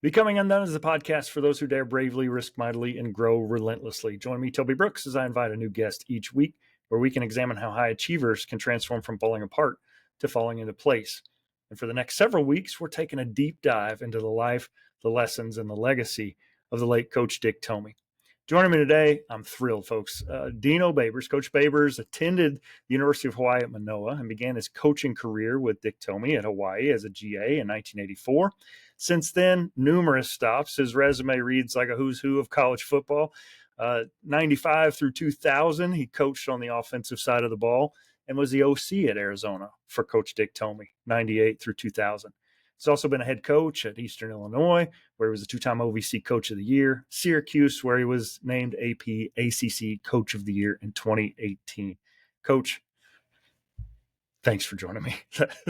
Becoming Undone is a podcast for those who dare bravely, risk mightily, and grow relentlessly. Join me, Toby Brooks, as I invite a new guest each week where we can examine how high achievers can transform from falling apart to falling into place. And for the next several weeks, we're taking a deep dive into the life, the lessons, and the legacy of the late Coach Dick Tomey. Joining me today, I'm thrilled, folks. Dino Babers. Coach Babers attended the University of Hawaii at Manoa and began his coaching career with Dick Tomey at Hawaii as a GA in 1984. Since then, numerous stops. His resume reads like a who's who of college football. 95 through 2000, he coached on the offensive side of the ball and was the OC at Arizona for Coach Dick Tomey, 98 through 2000. He's also been a head coach at Eastern Illinois, where he was a two-time OVC Coach of the Year, Syracuse, where he was named AP ACC Coach of the Year in 2018. Coach, thanks for joining me.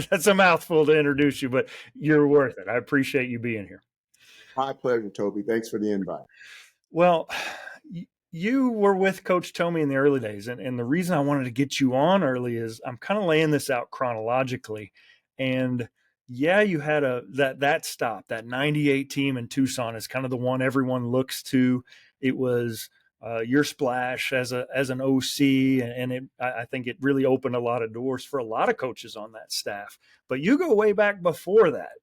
That's a mouthful to introduce you, but you're worth it. I appreciate you being here. My pleasure, Toby. Thanks for the invite. Well, you were with Coach Tomey in the early days, and the reason I wanted to get you on early is I'm kind of laying this out chronologically, and yeah, you had that stop, that 98 team in Tucson is kind of the one everyone looks to. It was your splash as an OC, and I think it really opened a lot of doors for a lot of coaches on that staff. But you go way back before that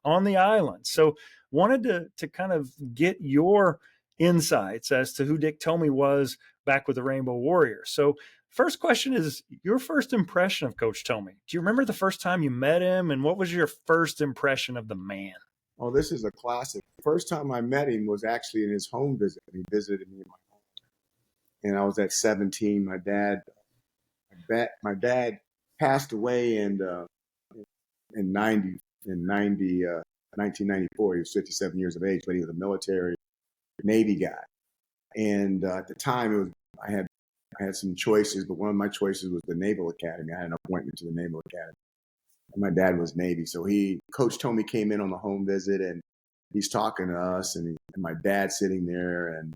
on the island. So wanted to kind of get your insights as to who Dick Tomey was back with the Rainbow Warriors. So first question is your first impression of Coach Tomey. Do you remember the first time you met him, and what was your first impression of the man? Oh, this is a classic. The first time I met him was actually in his home visit. He visited me in my home, and I was at 17. My dad passed away in 1994. He was 57 years of age, but he was a military Navy guy. And at the time, I had some choices, but one of my choices was the Naval Academy. I had an appointment to the Naval Academy. And my dad was Navy. So Coach Tomey came in on the home visit, and he's talking to us, and my dad's sitting there. And,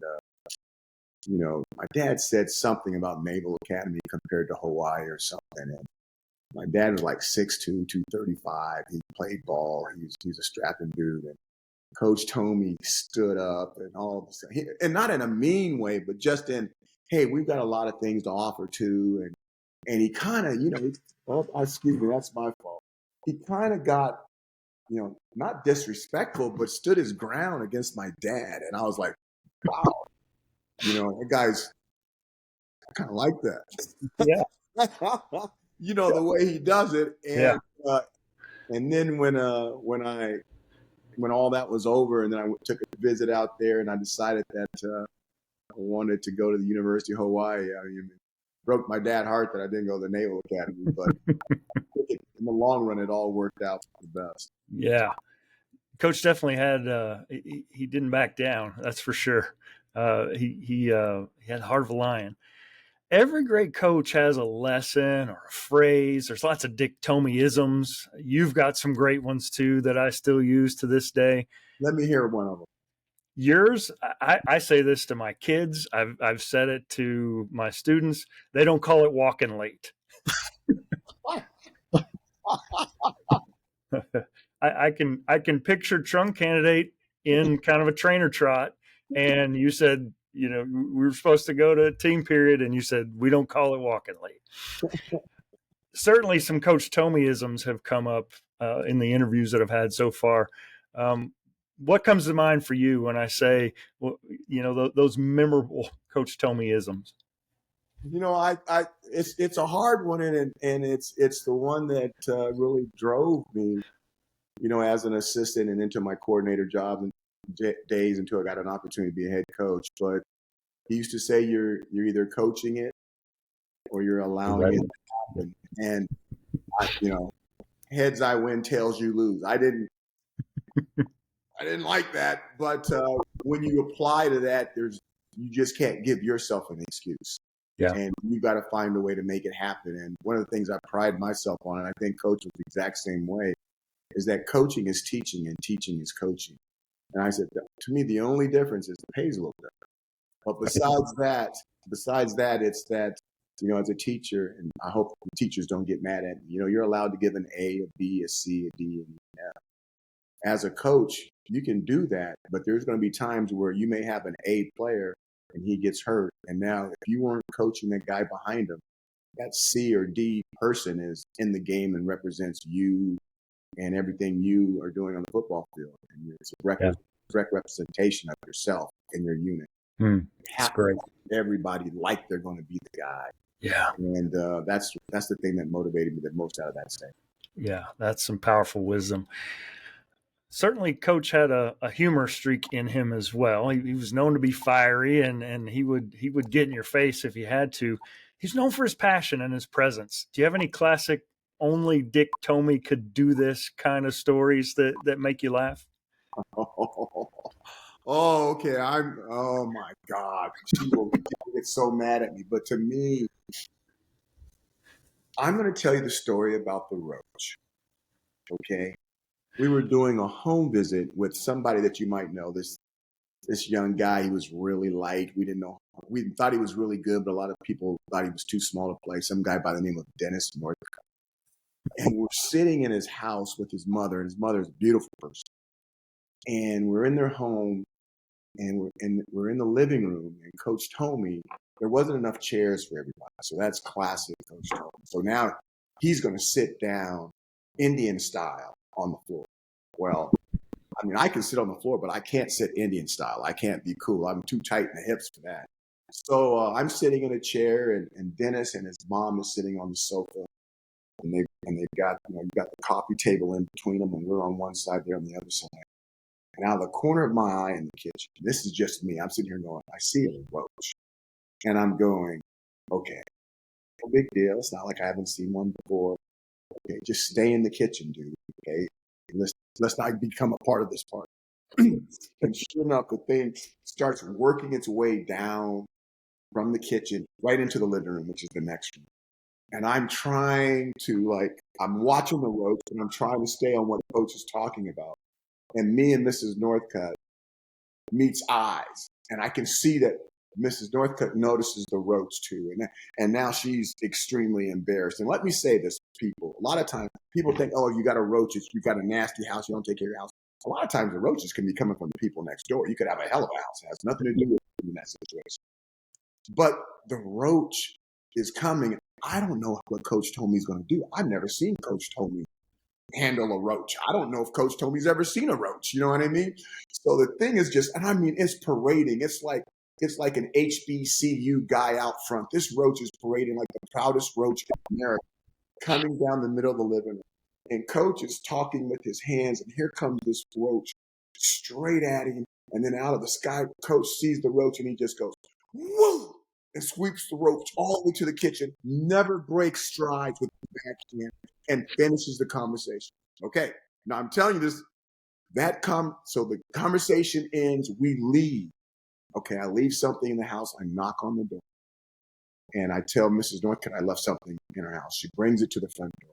my dad said something about Naval Academy compared to Hawaii or something. And my dad was like 6'2", 235. He played ball. He's a strapping dude. And Coach Tomey stood up and all of a sudden, and not in a mean way, but just in, hey, we've got a lot of things to offer too. And he kind of, excuse me, that's my fault. He kind of got, not disrespectful, but stood his ground against my dad. And I was like, wow, that guy's, I kind of like that. Yeah. The way he does it. And, yeah. And then when all that was over, and then I took a visit out there, and I decided that I wanted to go to the University of Hawaii. I mean, it broke my dad's heart that I didn't go to the Naval Academy, but in the long run, it all worked out for the best. Yeah. Coach definitely had, he didn't back down. That's for sure. He had the heart of a lion. Every great coach has a lesson or a phrase. There's lots of Dick Tomey-isms. You've got some great ones too that I still use to this day. Let me hear one of them. Yours, I say this to my kids. I've said it to my students. They don't call it walking late. I can picture trunk candidate in kind of a trainer trot, and you said, we were supposed to go to team period, and you said, we don't call it walking late. Certainly some Coach Tomey-isms have come up in the interviews that I've had so far. What comes to mind for you when I say, those memorable Coach Tomey-isms? It's a hard one, and it's the one that really drove me, as an assistant and into my coordinator job and days until I got an opportunity to be a head coach. But he used to say, you're either coaching it or you're allowing it to happen. And heads I win, tails you lose. I didn't like that, but when you apply to that, you just can't give yourself an excuse. Yeah. And you got to find a way to make it happen. And one of the things I pride myself on, and I think Coach was the exact same way, is that coaching is teaching and teaching is coaching. And I said, to me, the only difference is the pay's a little different. But besides that, it's that, as a teacher, and I hope the teachers don't get mad at me, you're allowed to give an A, a B, a C, a D, and an F. as a coach, you can do that, but there's going to be times where you may have an A player and he gets hurt. And now if you weren't coaching the guy behind him, that C or D person is in the game and represents you and everything you are doing on the football field. And it's a direct representation of yourself and your unit. You have to make everybody like they're going to be the guy. Yeah. And that's the thing that motivated me the most out of that statement. Yeah, that's some powerful wisdom. Certainly, Coach had a humor streak in him as well. He was known to be fiery, and he would get in your face if he had to. He's known for his passion and his presence. Do you have any classic only Dick Tomey could do this kind of stories that make you laugh? Oh, okay. Oh my God. She will get so mad at me. But to me, I'm going to tell you the story about the roach. Okay. We were doing a home visit with somebody that you might know. This young guy, he was really light. We didn't know. We thought he was really good, but a lot of people thought he was too small to play. Some guy by the name of Dennis Northcutt. And we're sitting in his house with his mother, and his mother's a beautiful person. And we're in their home, and we're in the living room. And Coach Tomey, there wasn't enough chairs for everybody, so that's classic Coach Tomey. So now he's going to sit down Indian style on the floor. Well, I mean, I can sit on the floor, but I can't sit Indian style. I can't be cool. I'm too tight in the hips for that. So I'm sitting in a chair, and Dennis and his mom is sitting on the sofa, and they've got you got the coffee table in between them, and we're on one side, they're on the other side. And out of the corner of my eye in the kitchen, this is just me. I'm sitting here going, I see a roach, and I'm going, okay, no big deal. It's not like I haven't seen one before. Okay, just stay in the kitchen, dude. Okay, let's not become a part of this party. And sure enough, the thing starts working its way down from the kitchen right into the living room, which is the next room. And I'm trying to I'm watching the roach, and I'm trying to stay on what Coach is talking about. And me and Mrs. Northcutt meets eyes, and I can see that Mrs. Northcutt notices the roach too, and now she's extremely embarrassed. And let me say this, people. A lot of times, people think, "Oh, you got a roach, you got a nasty house, you don't take care of your house." A lot of times, the roaches can be coming from the people next door. You could have a hell of a house; it has nothing to do with you in that situation. But the roach is coming. I don't know what Coach Tomey's going to do. I've never seen Coach Tomey handle a roach. I don't know if Coach Tomey's ever seen a roach. You know what I mean? So the thing is just, and I mean, it's parading. It's like an HBCU guy out front. This roach is parading like the proudest roach in America, coming down the middle of the living room. And Coach is talking with his hands, and here comes this roach straight at him. And then out of the sky, Coach sees the roach, and he just goes, whoa, and sweeps the roach all the way to the kitchen, never breaks strides with the backhand, and finishes the conversation. Okay, now I'm telling you this, so the conversation ends, we leave. Okay, I leave something in the house, I knock on the door, and I tell Mrs. Northcutt I left something in her house. She brings it to the front door.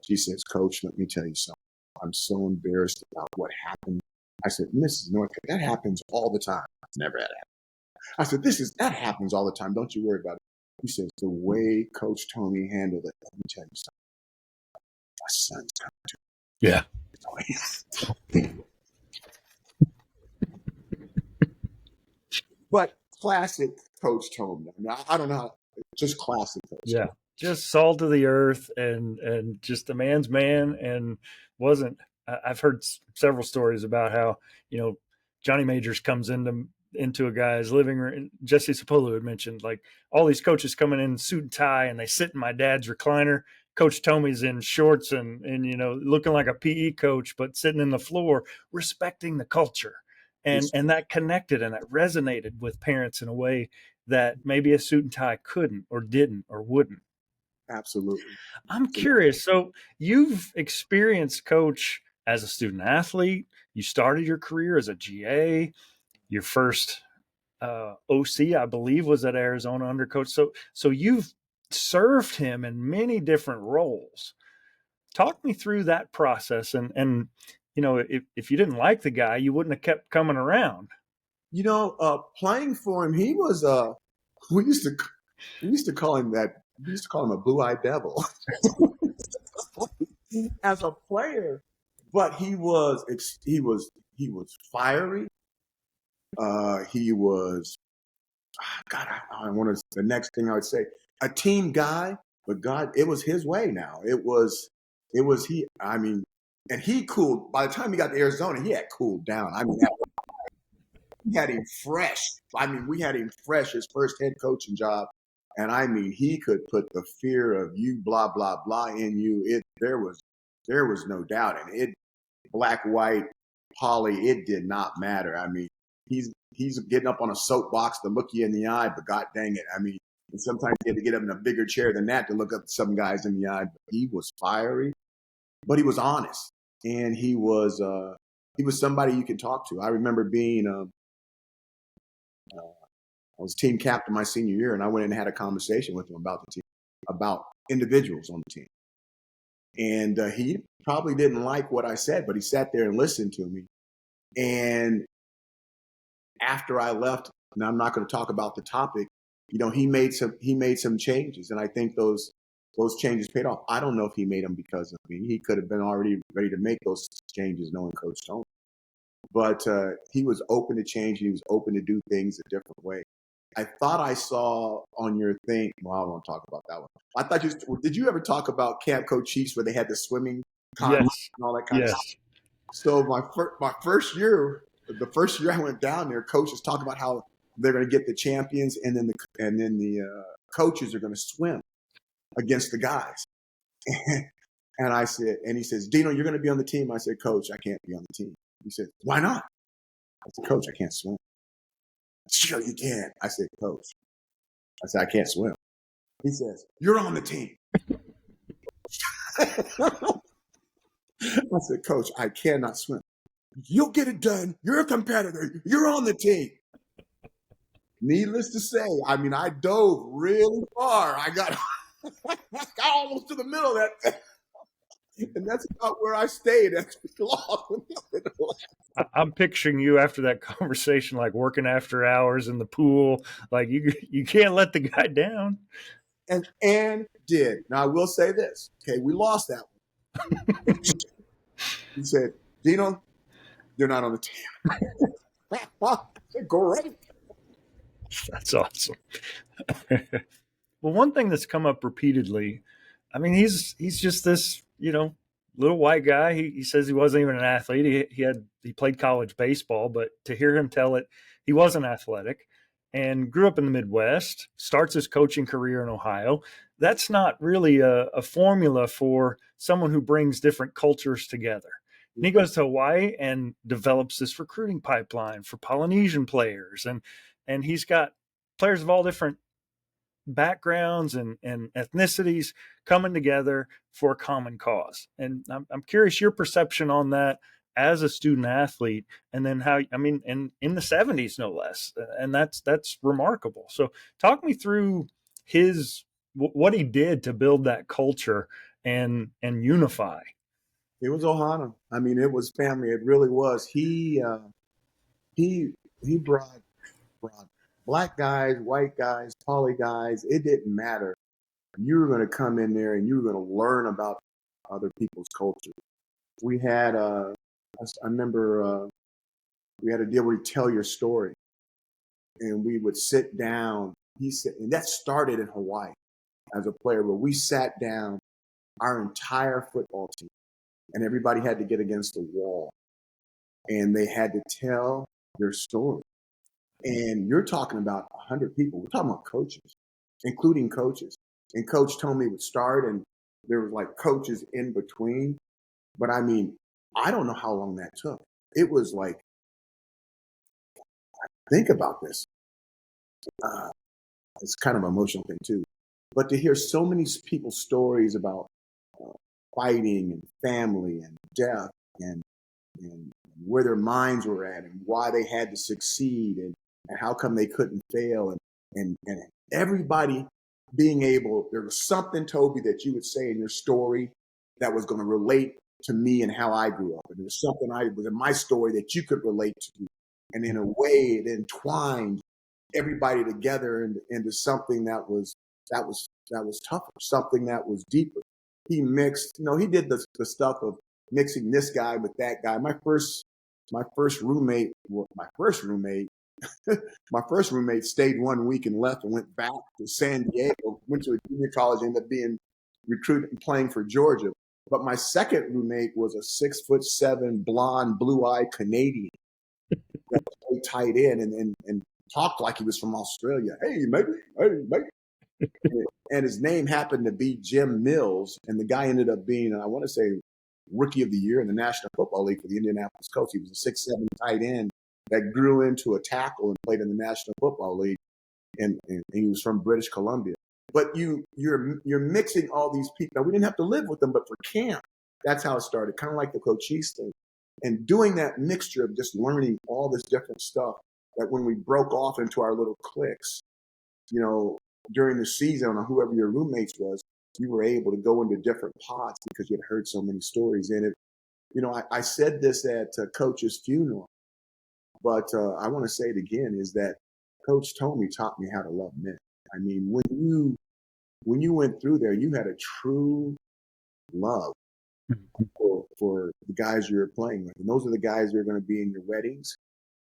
She says, Coach, let me tell you something. I'm so embarrassed about what happened. I said, Mrs. Northcutt, that happens all the time. I've never had it happen. I said, that happens all the time. Don't you worry about it. He says, the way Coach Tomey handled it, let me tell you something. My son's coming too. Yeah. But classic Coach Tomey. I mean, I don't know. Just classic Coach Tomey. Just salt of the earth and just a man's man, and wasn't. I've heard several stories about how, Johnny Majors comes into a guy's living room. Jesse Sapolo had mentioned, like, all these coaches coming in suit and tie, and they sit in my dad's recliner. Coach Tomey's in shorts and looking like a PE coach, but sitting in the floor, respecting the culture. And that connected and that resonated with parents in a way that maybe a suit and tie couldn't or didn't or wouldn't. Absolutely. I'm curious. So you've experienced Coach as a student athlete. You started your career as a GA. Your first OC, I believe, was at Arizona under Coach. So you've served him in many different roles. Talk me through that process. And if you didn't like the guy, you wouldn't have kept coming around. Playing for him, he was we used to call him a blue-eyed devil. As a player, but he was fiery. He was God. I want to. The next thing I would say, a team guy, but God, it was his way. Now it was he. I mean, and he cooled. By the time he got to Arizona, he had cooled down. I mean, we had him fresh. I mean, we had him fresh, his first head coaching job. And I mean, he could put the fear of you, blah, blah, blah in you. There was no doubt. And it, black, white, poly, it did not matter. I mean, he's getting up on a soapbox to look you in the eye, but God dang it. I mean, and sometimes he had to get up in a bigger chair than that to look up some guys in the eye. But he was fiery, but he was honest. And he was somebody you can talk to. I remember being I was team captain my senior year, and I went in and had a conversation with him about the team, about individuals on the team. And he probably didn't like what I said, but he sat there and listened to me. And after I left, and I'm not going to talk about the topic, you know, he made some changes, and I think those changes paid off. I don't know if he made them because of me. He could have been already ready to make those changes, knowing Coach Tomey. But he was open to change. He was open to do things a different way. I thought I saw on your thing. Well, I don't want to talk about that one. I thought did you ever talk about Camp Coach Chiefs where they had the swimming Yes. and all that kind of Yes. stuff? So my first year, the first year I went down there, coaches talking about how they're going to get the champions, and then the coaches are going to swim against the guys. And I said, and he says, Dino, you're going to be on the team. I said, Coach, I can't be on the team. He said, why not? I said, Coach, I can't swim. Sure you can. I said, Coach. I said, I can't swim. He says, you're on the team. I said, Coach, I cannot swim. You'll get it done. You're a competitor. You're on the team. Needless to say, I mean, I dove really far. I got almost to the middle of that thing. And that's about where I stayed as long. I'm picturing you after that conversation, like working after hours in the pool. Like you can't let the guy down. And did. Now I will say this. Okay, we lost that one. He said, Dino, you're not on the team. Great. That's awesome. Well, one thing that's come up repeatedly, I mean, he's just this, little white guy. He says he wasn't even an athlete. He played college baseball, but to hear him tell it, he wasn't athletic and grew up in the Midwest, starts his coaching career in Ohio. That's not really a formula for someone who brings different cultures together. And he goes to Hawaii and develops this recruiting pipeline for Polynesian players. And he's got players of all different backgrounds and ethnicities coming together for a common cause. And I'm curious your perception on that as a student athlete, and then how, I mean, in the 70s, no less. And that's remarkable. So talk me through what he did to build that culture and unify. It was Ohana. I mean, it was family. It really was. He brought black guys, white guys, poly guys. It didn't matter. You were going to come in there and you were going to learn about other people's culture. We had I remember we had a deal where you tell your story, and we would sit down. He said, and that started in Hawaii as a player, where we sat down, our entire football team, and everybody had to get against the wall, and they had to tell their story. And you're talking about 100 people. We're talking about coaches, including coaches. And Coach Tomey would start, and there was like coaches in between. But I mean, I don't know how long that took. It was like, think about this. It's kind of an emotional thing too. But to hear so many people's stories about fighting and family and death and where their minds were at and why they had to succeed and how come they couldn't fail and everybody being able, there was something, Toby, that you would say in your story that was going to relate to me and how I grew up. And there's something was in my story that you could relate to. And in a way, it entwined everybody together into something that was tougher, something that was deeper. He mixed, he did the stuff of mixing this guy with that guy. My first roommate, my first roommate stayed 1 week and left and went back to San Diego, went to a junior college, ended up being recruited and playing for Georgia. But my second roommate was a 6'7", blonde, blue-eyed Canadian that played tight end and talked like he was from Australia. Hey, mate. And his name happened to be Jim Mills, and the guy ended up being, I want to say, Rookie of the Year in the National Football League for the Indianapolis Colts. He was a 6'7" tight end that grew into a tackle and played in the National Football League, and he was from British Columbia. But you're mixing all these people. Now, we didn't have to live with them, but for camp, that's how it started, kind of like the Coaches thing. And doing that mixture of just learning all this different stuff, that when we broke off into our little cliques, during the season, or whoever your roommates was, you were able to go into different pots because you had heard so many stories in it. I said this at Coach's funeral, but I want to say it again, is that Coach Tomey taught me how to love men. I mean, when you went through there, you had a true love for the guys you're playing with. And those are the guys that are going to be in your weddings.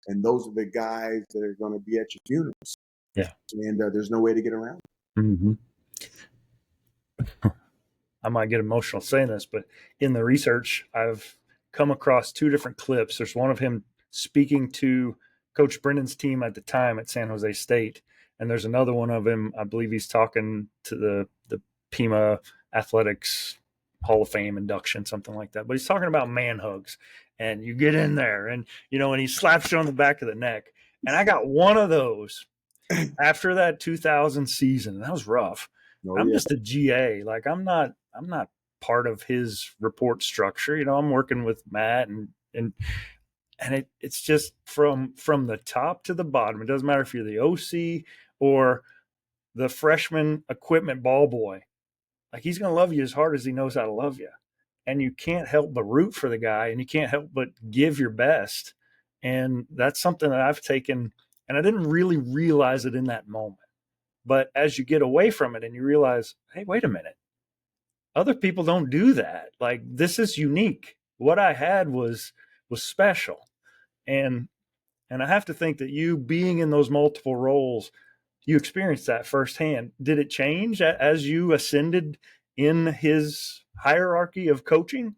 And those are the guys that are going to be at your funerals. Yeah. And there's no way to get around it. Mm-hmm. I might get emotional saying this, but in the research, I've come across two different clips. There's one of him speaking to Coach Brennan's team at the time at San Jose State. And there's another one of him, I believe he's talking to the Pima Athletics Hall of Fame induction, something like that. But he's talking about man hugs. And you get in there and, and he slaps you on the back of the neck. And I got one of those after that 2000 season. That was rough. I'm just a GA. Like I'm not part of his report structure. I'm working with Matt and it's just from the top to the bottom. It doesn't matter if you're the OC or the freshman equipment ball boy. Like he's going to love you as hard as he knows how to love you. And you can't help but root for the guy, and you can't help but give your best. And that's something that I've taken, and I didn't really realize it in that moment. But as you get away from it and you realize, hey, wait a minute, other people don't do that. Like this is unique. What I had was special. And I have to think that you being in those multiple roles, you experienced that firsthand. Did it change as you ascended in his hierarchy of coaching?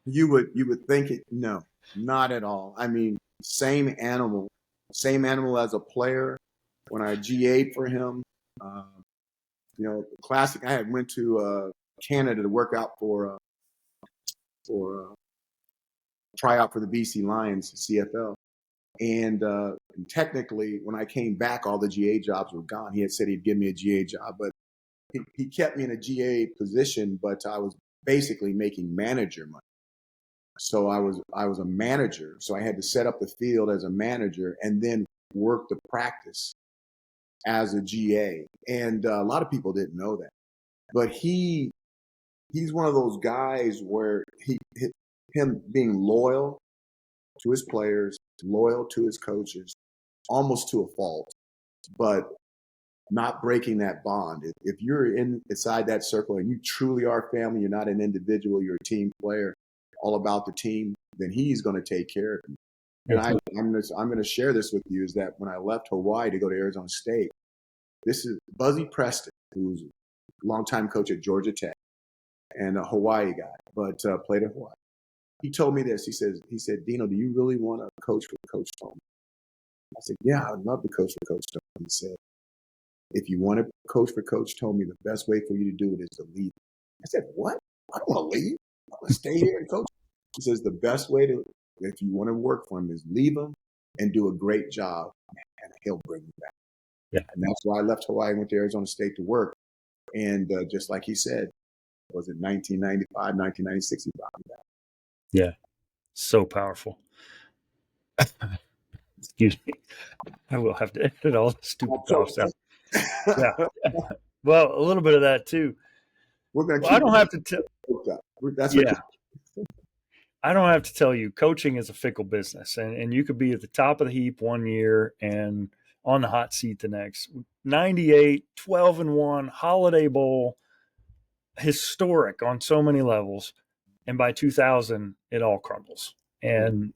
You would think it. No, not at all. I mean, same animal as a player. When I GA'd for him, classic. I had went to Canada to work out for try out for the BC Lions CFL. And technically, when I came back, all the GA jobs were gone. He had said he'd give me a GA job, but he kept me in a GA position, but I was basically making manager money. So I was a manager. So I had to set up the field as a manager and then work the practice as a GA. And a lot of people didn't know that. But he's one of those guys where him being loyal to his players, loyal to his coaches, almost to a fault, but not breaking that bond. If you're inside that circle and you truly are family, you're not an individual, you're a team player, all about the team, then he's going to take care of you. And I'm going to share this with you, is that when I left Hawaii to go to Arizona State, this is Buzzy Preston, who's a longtime coach at Georgia Tech and a Hawaii guy, but played at Hawaii. He told me this. He said, Dino, do you really want to coach for Coach Tomey? I said, yeah, I'd love to coach for Coach Tomey. He said, if you want to coach for Coach Tomey, the best way for you to do it is to leave. I said, what? I don't want to leave. I want to stay here and coach. He says, the best way if you want to work for him, is leave him and do a great job, and he'll bring you back. Yeah. And that's why I left Hawaii and went to Arizona State to work. And just like he said, was it 1995, 1996, he brought me back. Yeah. So powerful. Excuse me. I will have to edit all the stupid coughs out. Yeah. Well, a little bit of that too. We're going to I don't have to tell. That's what. Yeah. I don't have to tell you, coaching is a fickle business, and you could be at the top of the heap one year and on the hot seat the next. 98, 12-1, Holiday Bowl, historic on so many levels. and by 2000 it all crumbles. And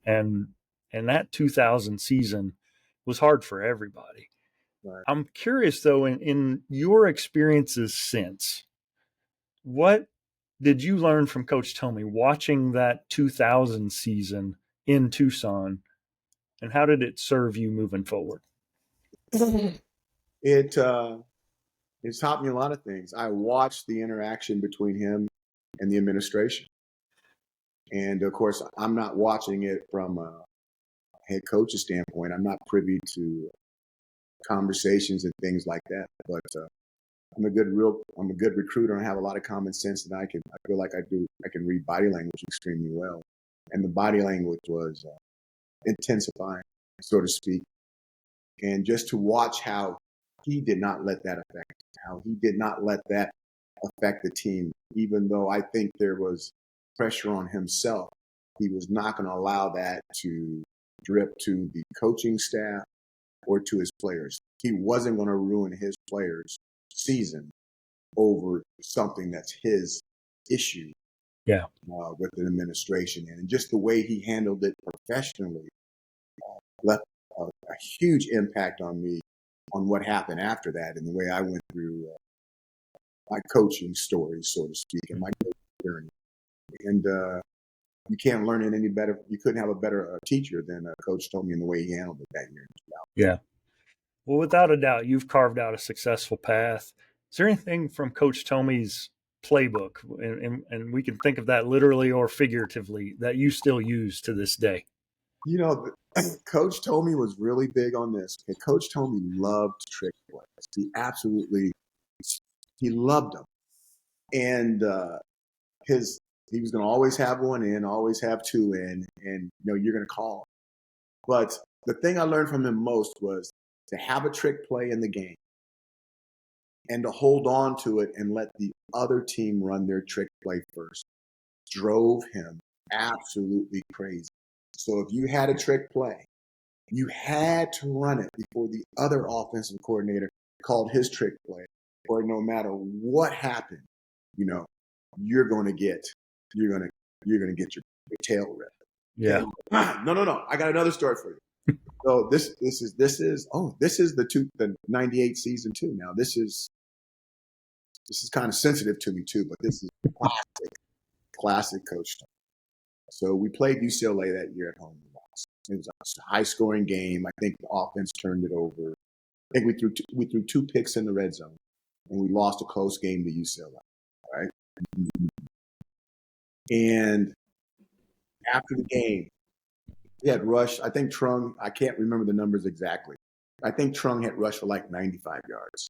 that 2000 season was hard for everybody. Right. I'm curious though, in your experiences since, what did you learn from Coach Tomey watching that 2000 season in Tucson, and how did it serve you moving forward? It taught me a lot of things. I watched the interaction between him and the administration. And of course, I'm not watching it from a head coach's standpoint. I'm not privy to conversations and things like that. But I'm a good recruiter, and I have a lot of common sense, and I feel like I can read body language extremely well. And the body language was intensifying, so to speak. And just to watch how he did not let that affect the team, even though I think there was pressure on himself. He was not going to allow that to drip to the coaching staff or to his players. He wasn't going to ruin his players' season over something that's his issue. Yeah. With the administration, and just the way he handled it professionally left a huge impact on me, on what happened after that, and the way I went through my coaching story, so to speak, and my journey. And you can't learn it any better. You couldn't have a better teacher than Coach Tomey, in the way he handled it that year. Yeah. Well, without a doubt, you've carved out a successful path. Is there anything from Coach Tomey's playbook, and we can think of that literally or figuratively, that you still use to this day? You know, Coach Tomey was really big on this. And Coach Tomey loved trick plays. He loved them. And he was going to always have one in, always have two in, and you're going to call. But the thing I learned from him most was to have a trick play in the game and to hold on to it and let the other team run their trick play first. Drove him absolutely crazy. So if you had a trick play, you had to run it before the other offensive coordinator called his trick play, or no matter what happened, you're going to get your tail ripped. Yeah. No. I got another story for you. So this is the 98 season too. Now this is kind of sensitive to me too, but this is classic Coach Tomey. So we played UCLA that year at home. It was a high-scoring game. I think the offense turned it over. I think we threw two picks in the red zone, and we lost a close game to UCLA. Right? And after the game, we had rushed. I think Trung. I can't remember the numbers exactly. I think Trung had rushed for like 95 yards.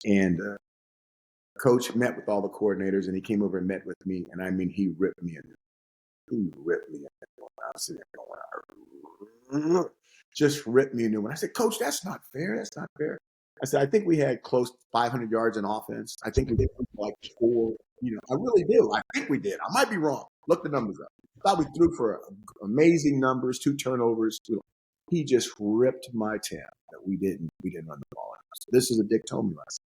And Coach met with all the coordinators, and he came over and met with me. And I mean, he ripped me in. He ripped me. Just ripped me a new one. I said, Coach, that's not fair. That's not fair. I said, I think we had close to 500 yards in offense. I think we did like 4. I really do. I think we did. I might be wrong. Look the numbers up. I thought we threw for amazing numbers, 2 turnovers. He just ripped my tail that we didn't run the ball. So this is a Dick Tomey lesson.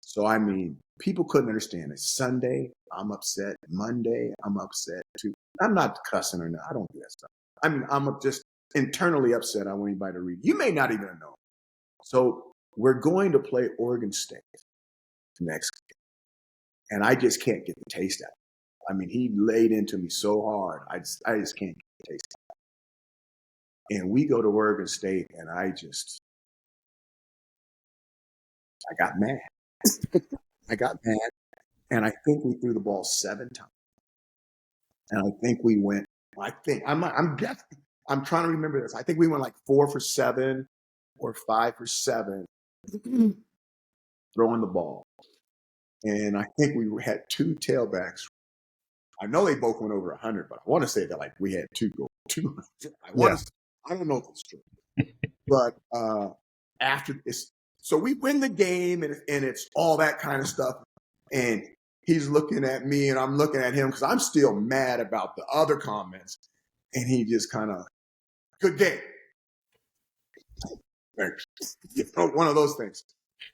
So, I mean, people couldn't understand it. Sunday, I'm upset. Monday, I'm upset too. I'm not cussing or not. I don't do that stuff. I mean, I'm just internally upset. I want anybody to read. You may not even know. So we're going to play Oregon State next game. And I just can't get the taste out of it. I mean, he laid into me so hard. I just can't get the taste out of it. And we go to Oregon State, and I got mad. I got mad. And I think we threw the ball 7 times. And I think we went, I'm trying to remember this. I think we went like 4 for 7 or 5 for 7 throwing the ball. And I think we had 2 tailbacks. I know they both went over 100, but I want to say that like we had 2 go 200. I don't know if it's true. But after this, so we win the game and it's all that kind of stuff. And he's looking at me and I'm looking at him because I'm still mad about the other comments. And he just kind of, good game. One of those things.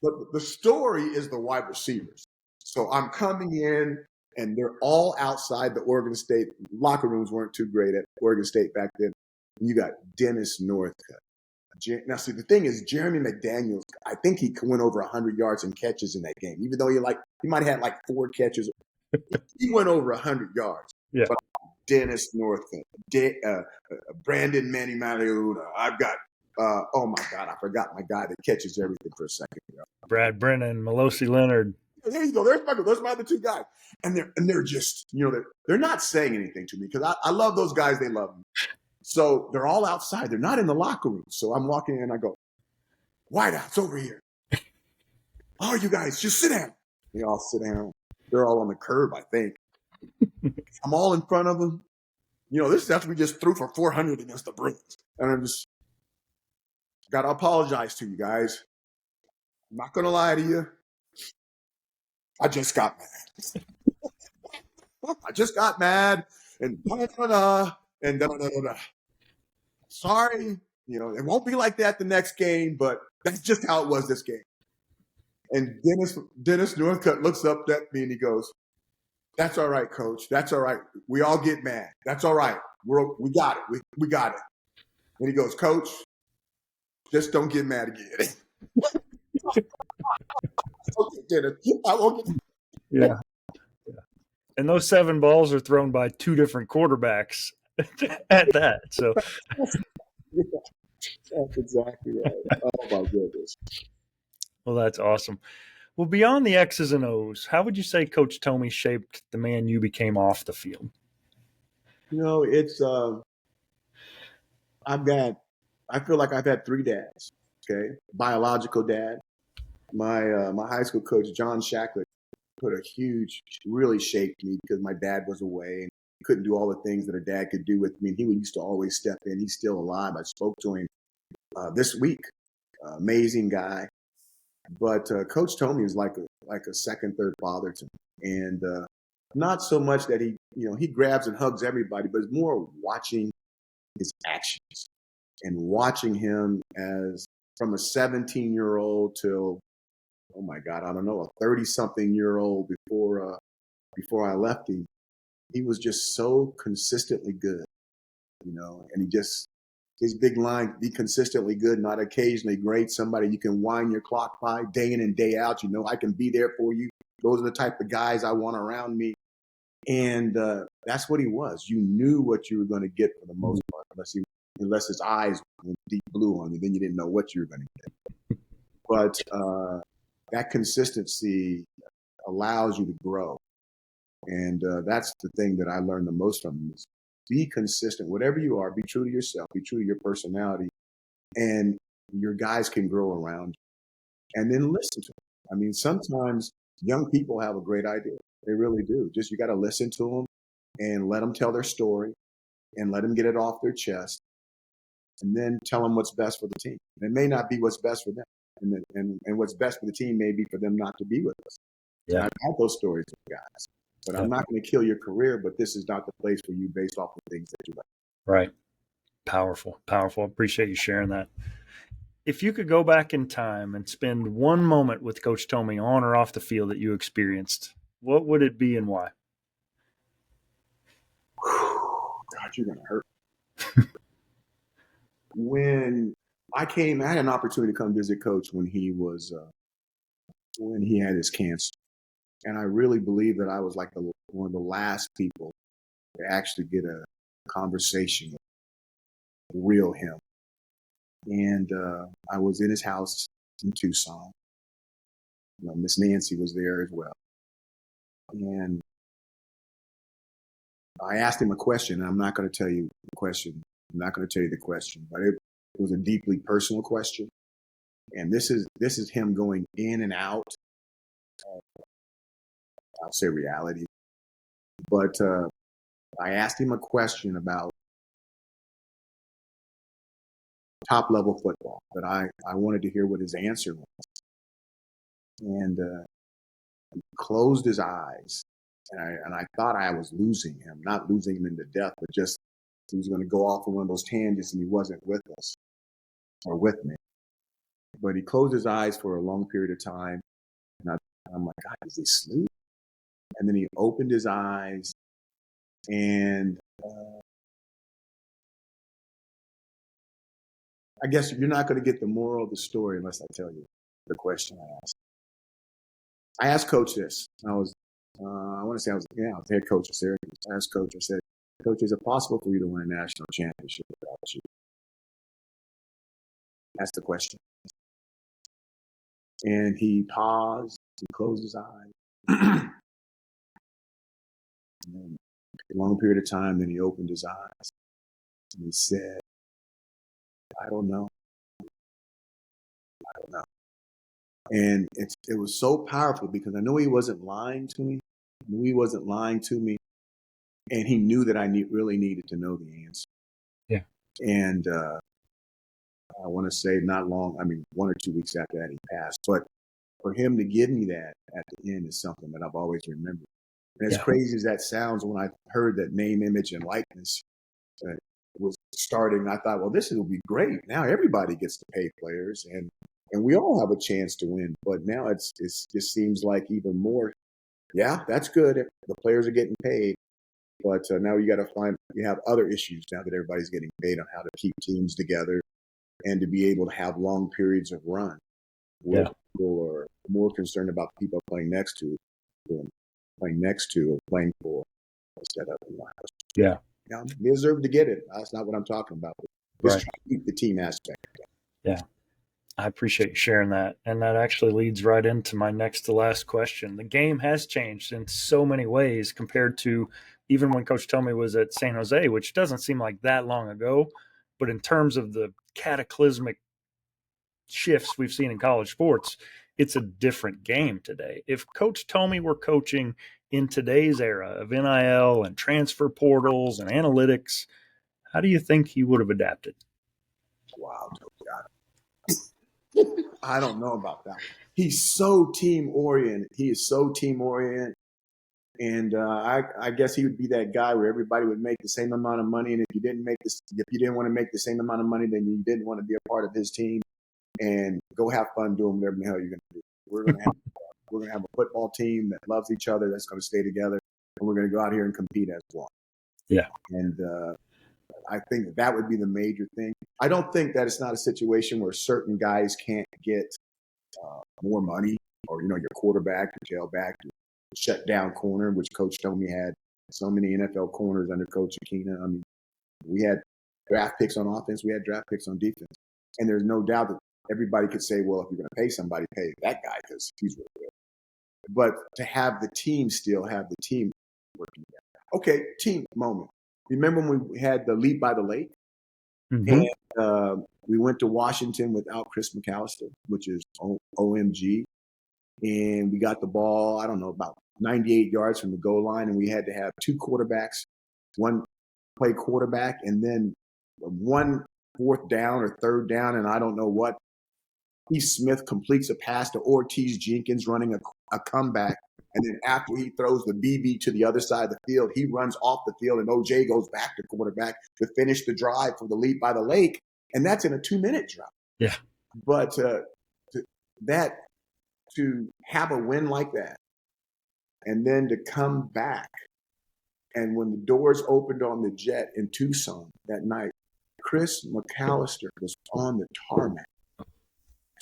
But the story is the wide receivers. So I'm coming in and they're all outside the Oregon State. Locker rooms weren't too great at Oregon State back then. You got Dennis Northcutt. Now, see, the thing is, Jeremy McDaniels, I think he went over 100 yards and catches in that game, even though he might have had like 4 catches. He went over 100 yards. Yeah. But Dennis Northcutt, Brandon Manny Mariota. I've got, oh my God, I forgot my guy that catches everything for a second. Brad Brennan, Melosi Leonard. There you go. There's my other 2 guys, and they're just, they're not saying anything to me because I love those guys. They love me. So they're all outside. They're not in the locker room. So I'm walking in and I go, "Whiteouts over here. Oh, you guys, just sit down." They all sit down. They're all on the curb, I think. I'm all in front of them. This is after we just threw for 400 against the Bruins. And I'm just, got to apologize to you guys. I'm not going to lie to you. I just got mad. I just got mad. And and da-da-da-da-da. Sorry, it won't be like that the next game, but that's just how it was this game. And Dennis Northcutt looks up at me and he goes, "That's all right, Coach. That's all right. We all get mad. That's all right. We got it. We got it." And he goes, "Coach, just don't get mad again." Okay, Dennis, I won't get. Yeah. And those 7 balls are thrown by 2 different quarterbacks at that. So That's exactly right. Oh my goodness. Well, that's awesome. Well, beyond the X's and O's, how would you say Coach Tomey shaped the man you became off the field? It's I feel like I've had 3 dads. Okay, biological dad. My high school coach, John Shacklet, really shaped me because my dad was away and couldn't do all the things that a dad could do with me. And he used to always step in. He's still alive. I spoke to him this week. Amazing guy. But Coach Tomey is like a second, third father to me. And not so much that he grabs and hugs everybody, but it's more watching his actions and watching him as from a 17-year-old till, oh my God, I don't know, a 30-something-year-old before I left him. He was just so consistently good, and his big line, be consistently good, not occasionally great. Somebody you can wind your clock by day in and day out. I can be there for you. Those are the type of guys I want around me. And that's what he was. You knew what you were going to get for the most part, unless his eyes went deep blue on you, then you didn't know what you were going to get. But that consistency allows you to grow. And that's the thing that I learned the most from him is be consistent. Whatever you are, be true to yourself, be true to your personality, and your guys can grow around you. And then listen to them. I mean, sometimes young people have a great idea. They really do. Just you got to listen to them and let them tell their story and let them get it off their chest and then tell them what's best for the team. And it may not be what's best for them. And what's best for the team may be for them not to be with us. Yeah. I've had those stories with guys. But I'm not going to kill your career, but this is not the place for you based off the things that you like. Right. Powerful. Appreciate you sharing that. If you could go back in time and spend one moment with Coach Tomey on or off the field that you experienced, what would it be and why? God, you're going to hurt. When I had an opportunity to come visit Coach when he had his cancer. And I really believe that I was like one of the last people to actually get a conversation with the real him. And I was in his house in Tucson. Miss Nancy was there as well. And I asked him a question, and I'm not going to tell you the question. I'm not going to tell you the question, but it was a deeply personal question. And this is him going in and out. I'll say reality. But I asked him a question about top level football that I wanted to hear what his answer was. And he closed his eyes and I thought I was losing him, not losing him into death, but just he was going to go off on one of those tangents and he wasn't with us or with me. But he closed his eyes for a long period of time. And I'm like, God, does he sleep? And then he opened his eyes, and I guess you're not going to get the moral of the story unless I tell you the question I asked. I asked Coach this. I was the head coach of Syracuse. I asked Coach, I said, Coach, is it possible for you to win a national championship without you? That's the question. And he paused, he closed his eyes. And then a long period of time, then he opened his eyes and he said, I don't know. I don't know. And it was so powerful because I know he wasn't lying to me. I knew he wasn't lying to me. And he knew that I really needed to know the answer. Yeah. And I want to say 1 or 2 weeks after that, he passed. But for him to give me that at the end is something that I've always remembered. And as crazy as that sounds, when I heard that name, image, and likeness was starting, I thought, well, this will be great. Now everybody gets to pay players, and we all have a chance to win. But now it just seems like even more. Yeah, that's good. The players are getting paid. But now you have other issues now that everybody's getting paid on how to keep teams together and to be able to have long periods of run. Where people are more concerned about the people playing next to or playing for instead of Yeah. Now, they deserve to get it. That's not what I'm talking about. Just trying to keep the team aspect. Yeah. I appreciate you sharing that. And that actually leads right into my next to last question. The game has changed in so many ways compared to even when Coach Tomey was at San Jose, which doesn't seem like that long ago. But in terms of the cataclysmic shifts we've seen in college sports, it's a different game today. If Coach Tomey were coaching in today's era of NIL and transfer portals and analytics, how do you think he would have adapted? Wow, I don't know about that. He's so team oriented. He is so team oriented. And I guess he would be that guy where everybody would make the same amount of money. And if you didn't want to make the same amount of money, then you didn't want to be a part of his team. And go have fun doing whatever the hell you're going to do. We're going to have a football team that loves each other, that's going to stay together, and we're going to go out here and compete as one. Yeah. And I think that would be the major thing. I don't think that it's not a situation where certain guys can't get more money, or your quarterback, your tailback, your shut down corner, which Coach Tomey had so many NFL corners under Coach Akina. I mean, we had draft picks on offense, we had draft picks on defense, and there's no doubt that everybody could say, well, if you're going to pay somebody, pay that guy because he's really good. But to have the team working together. Okay, team moment. Remember when we had the leap by the lake? Mm-hmm. And we went to Washington without Chris McAllister, which is OMG. And we got the ball, I don't know, about 98 yards from the goal line. And we had to have two quarterbacks, one play quarterback, and then one fourth down or third down, and I don't know what. Heath Smith completes a pass to Ortiz Jenkins running a comeback. And then after he throws the BB to the other side of the field, he runs off the field, and OJ goes back to quarterback to finish the drive for the leap by the lake. And that's in a 2-minute drive. Yeah. But to have a win like that, and then to come back, and when the doors opened on the jet in Tucson that night, Chris McAllister was on the tarmac.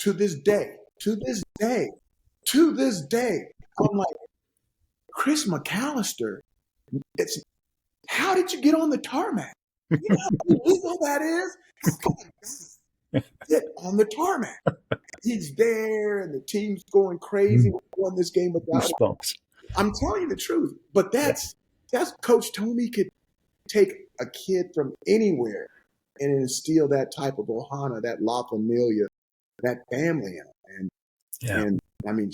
To this day, I'm like, Chris McAllister, how did you get on the tarmac? You know how illegal that is? Get on the tarmac. He's there, and the team's going crazy. We won this game without him. I'm telling you the truth. But that's Coach Tomey could take a kid from anywhere and instill that type of ohana, that La Familia, that family in him. And I mean,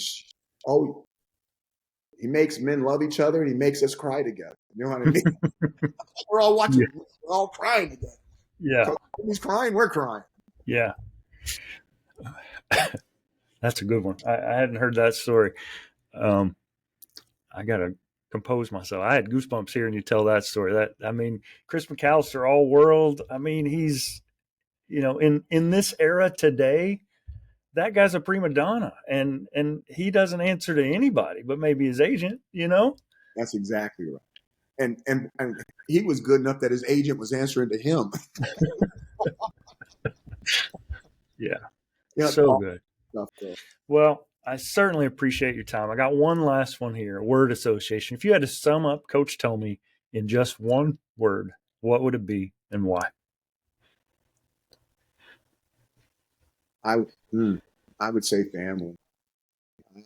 he makes men love each other, and he makes us cry together. You know what I mean? We're all watching. Yeah. We're all crying together. Yeah. So he's crying. We're crying. Yeah. That's a good one. I hadn't heard that story. I got to compose myself. I had goosebumps hearing you tell that story. Chris McAllister, all world. I mean, he's, in this era today, that guy's a prima donna, and he doesn't answer to anybody but maybe his agent, That's exactly right. And he was good enough that his agent was answering to him. Yeah. Yeah, So good. stuff, though. Well, I certainly appreciate your time. I got one last one here, a word association. If you had to sum up Coach Tomey in just one word, what would it be and why? I would say family.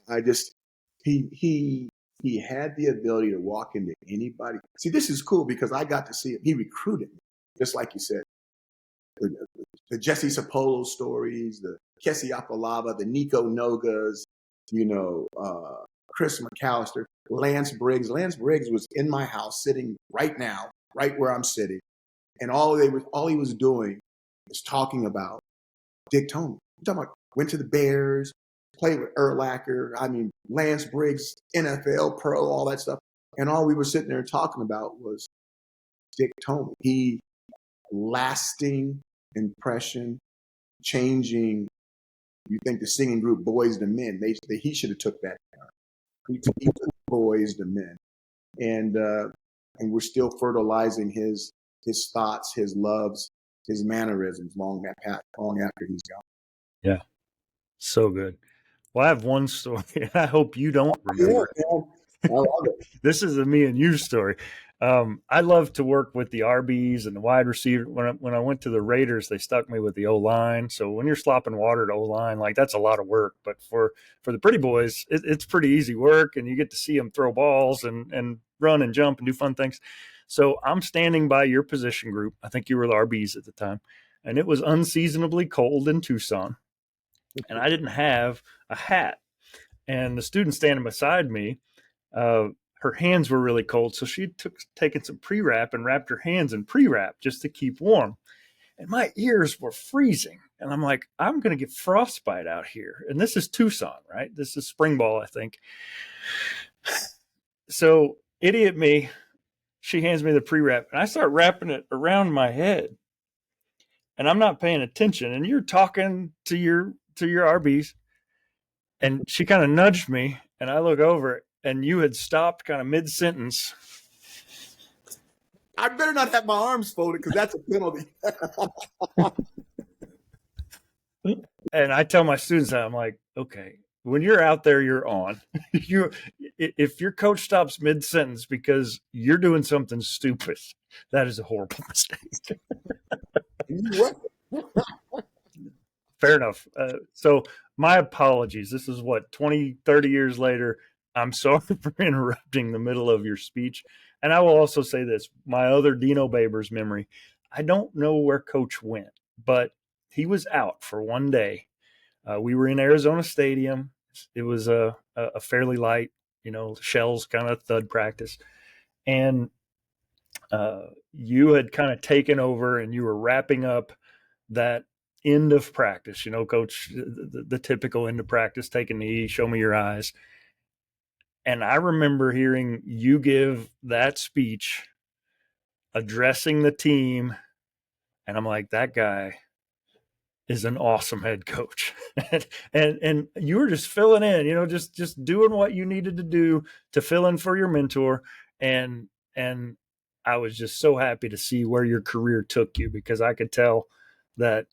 I just he had the ability to walk into anybody. See, this is cool because I got to see it. He recruited me, just like you said. The Jesse Sapolo stories, the Kessie Akalava, the Nico Nogas, Chris McAllister, Lance Briggs. Lance Briggs was in my house sitting right now, right where I'm sitting. And all he was doing was talking about Dick Tomey. I'm talking about went to the Bears, played with Urlacher. I mean, Lance Briggs, NFL pro, all that stuff. And all we were sitting there talking about was Dick Tomey. He lasting impression, changing. You think the singing group Boys to Men? He should have took that. He took Boys to Men, and we're still fertilizing his thoughts, his loves, his mannerisms long after he's gone. Yeah, so good. Well, I have one story, and I hope you don't remember. Yeah, I love it. This is a me and you story. I love to work with the RBs and the wide receiver. When I went to the Raiders, they stuck me with the O-line. So when you're slopping water to O-line, like that's a lot of work. But for the pretty boys, it's pretty easy work, and you get to see them throw balls and run and jump and do fun things. So I'm standing by your position group. I think you were the RBs at the time, and it was unseasonably cold in Tucson, and I didn't have a hat. And the student standing beside me, her hands were really cold, so she taken some pre-wrap and wrapped her hands in pre-wrap just to keep warm. And my ears were freezing, and I'm like, I'm going to get frostbite out here. And this is Tucson, right? This is spring ball, I think. So idiot me, she hands me the pre-wrap, and I start wrapping it around my head, and I'm not paying attention. And you're talking to your RBs, and she kind of nudged me, and I look over, and you had stopped kind of mid-sentence. I better not have my arms folded because that's a penalty. And I tell my students that, I'm like, okay, when you're out there, you're on. If your coach stops mid-sentence because you're doing something stupid, that is a horrible mistake. Fair enough. So my apologies. This is what, 20, 30 years later. I'm sorry for interrupting the middle of your speech. And I will also say this, my other Dino Babers memory, I don't know where Coach went, but he was out for one day. We were in Arizona Stadium. It was a fairly light, shells kind of thud practice. And you had kind of taken over and you were wrapping up that end of practice, Coach, the typical end of practice, take a knee, show me your eyes. And I remember hearing you give that speech addressing the team. And I'm like, that guy is an awesome head coach. and you were just filling in, just doing what you needed to do to fill in for your mentor. And I was just so happy to see where your career took you, because I could tell that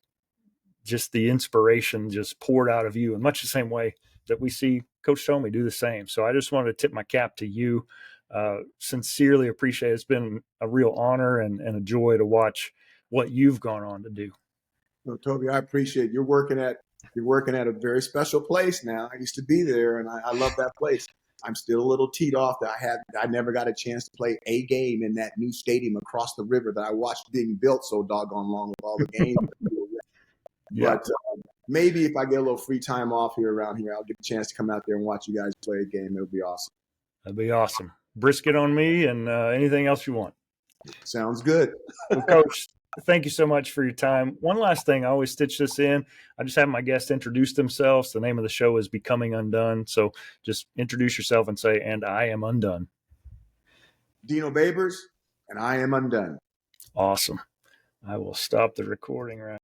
just the inspiration just poured out of you in much the same way that we see Coach Tomey do the same. So I just wanted to tip my cap to you. Sincerely appreciate it. It's been a real honor and a joy to watch what you've gone on to do. Well, Toby, I appreciate you're working at a very special place now. I used to be there, and I love that place. I'm still a little teed off that I never got a chance to play a game in that new stadium across the river that I watched being built so doggone long with all the games. Yeah. But maybe if I get a little free time off around here, I'll get a chance to come out there and watch you guys play a game. It'll be awesome. That'd be awesome. Brisket on me and anything else you want. Sounds good. Well, Coach, thank you so much for your time. One last thing, I always stitch this in. I just have my guests introduce themselves. The name of the show is Becoming Undone. So just introduce yourself and say, and I am undone. Dino Babers, and I am undone. Awesome. I will stop the recording right